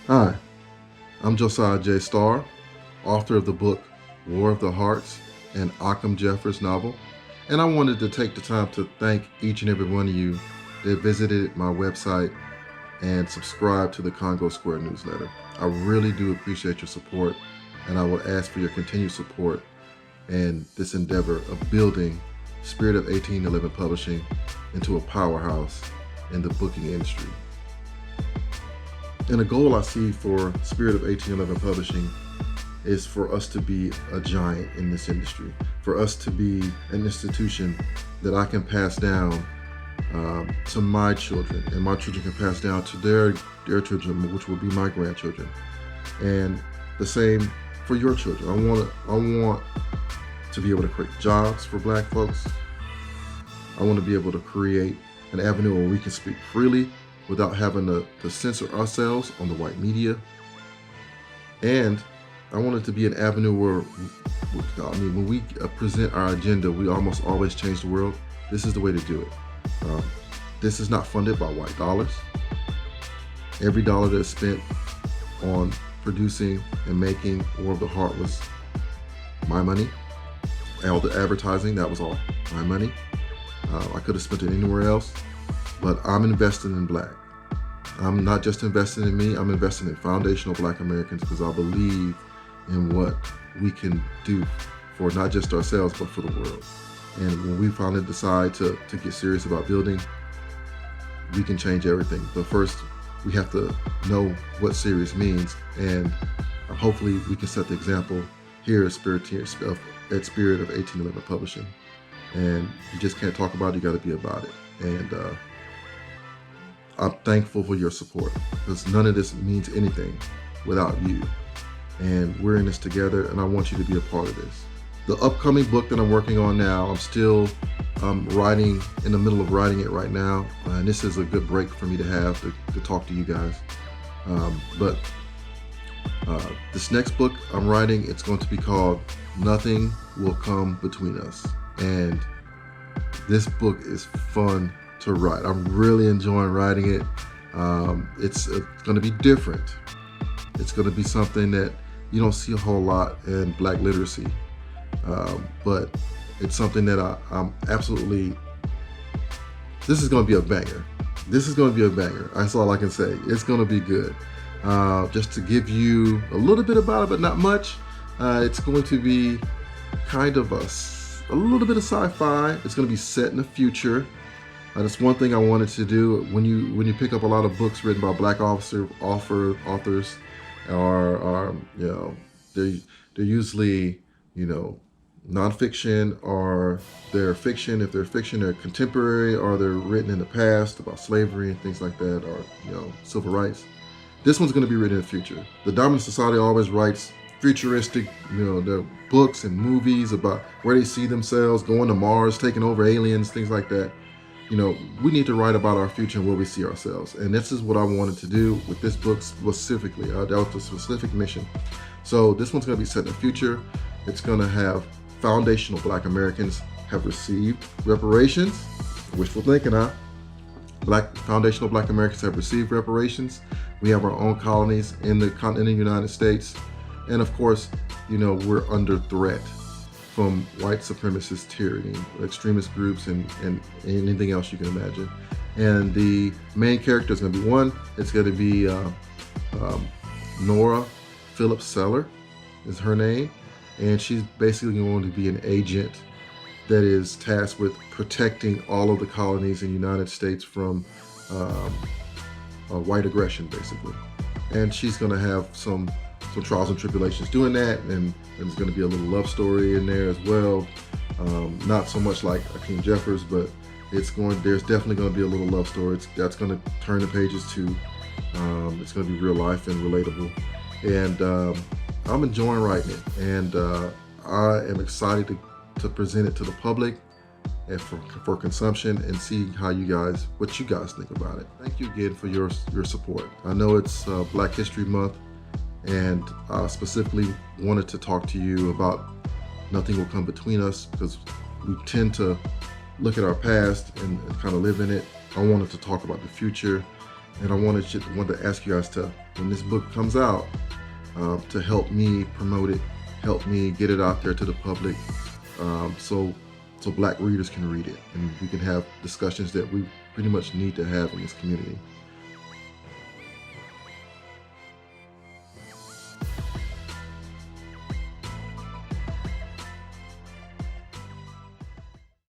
Hi, I'm Josiah J. Starr, author of the book War of the Hearts and Occam Jeffers novel, and I wanted to take the time to thank each and every one of you that visited my website and subscribed to the Congo Square newsletter. I really do appreciate your support, and I will ask for your continued support in this endeavor of building Spirit of 1811 Publishing into a powerhouse in the booking industry. And a goal I see for Spirit of 1811 Publishing is for us to be a giant in this industry, for us to be an institution that I can pass down to my children, and my children can pass down to their children, which will be my grandchildren, and the same for your children. I want to be able to create jobs for Black folks. I want to be able to create an avenue where we can speak freely without having to censor ourselves on the white media. And I want it to be an avenue where, when we present our agenda, we almost always change the world. This is the way to do it. This is not funded by white dollars. Every dollar that's spent on producing and making War of the Heart was my money. All the advertising, that was all my money. I could have spent it anywhere else, but I'm investing in Black. I'm not just investing in me, I'm investing in foundational Black Americans because I believe in what we can do for not just ourselves, but for the world. And when we finally decide to get serious about building, we can change everything. But first, we have to know what serious means, and hopefully we can set the example here at Spirit of 1811 Publishing. And you just can't talk about it, you got to be about it. And I'm thankful for your support because none of this means anything without you. And we're in this together, and I want you to be a part of this. The upcoming book that I'm working on now, I'm still writing, in the middle of writing it right now. And this is a good break for me to have to talk to you guys. But this next book I'm writing, it's going to be called Nothing Will Come Between Us. And this book is fun to write. I'm really enjoying writing it. It's going to be different. It's going to be something that you don't see a whole lot in Black literacy. But it's something that I'm absolutely, this is going to be a banger. This is going to be a banger. That's all I can say. It's going to be good. Just to give you a little bit about it, but not much. It's going to be kind of a little bit of sci-fi. It's going to be set in the future. That's one thing I wanted to do. When you pick up a lot of books written by Black authors, or they're usually nonfiction, or they're fiction. If they're fiction, they're contemporary, or they're written in the past about slavery and things like that, or civil rights. This one's going to be written in the future. The Dominant Society always writes futuristic, their books and movies about where they see themselves going to Mars, taking over aliens, things like that. We need to write about our future and where we see ourselves. And this is what I wanted to do with this book specifically. That was a specific mission. So this one's going to be set in the future. It's going to have foundational Black Americans have received reparations. Wishful thinking, huh? Foundational Black Americans have received reparations. We have our own colonies in the continental United States. And of course, we're under threat from white supremacist tyranny, extremist groups, and anything else you can imagine. And the main character is going to be one. It's going to be Nora Phillips Seller is her name. And she's basically going to be an agent that is tasked with protecting all of the colonies in the United States from white aggression, basically. And she's going to have some trials and tribulations doing that, and there's going to be a little love story in there as well. Not so much like Akeem Jeffers, but there's definitely going to be a little love story. That's going to turn the pages to, it's going to be real life and relatable. And I'm enjoying writing it, and I am excited to present it to the public and for consumption, and see what you guys think about it. Thank you again for your support. I know it's Black History Month, and I specifically wanted to talk to you about Nothing Will Come Between Us, because we tend to look at our past and kind of live in it. I wanted to talk about the future And I wanted to ask you guys to, when this book comes out, to help me promote it, help me get it out there to the public, so Black readers can read it and we can have discussions that we pretty much need to have in this community.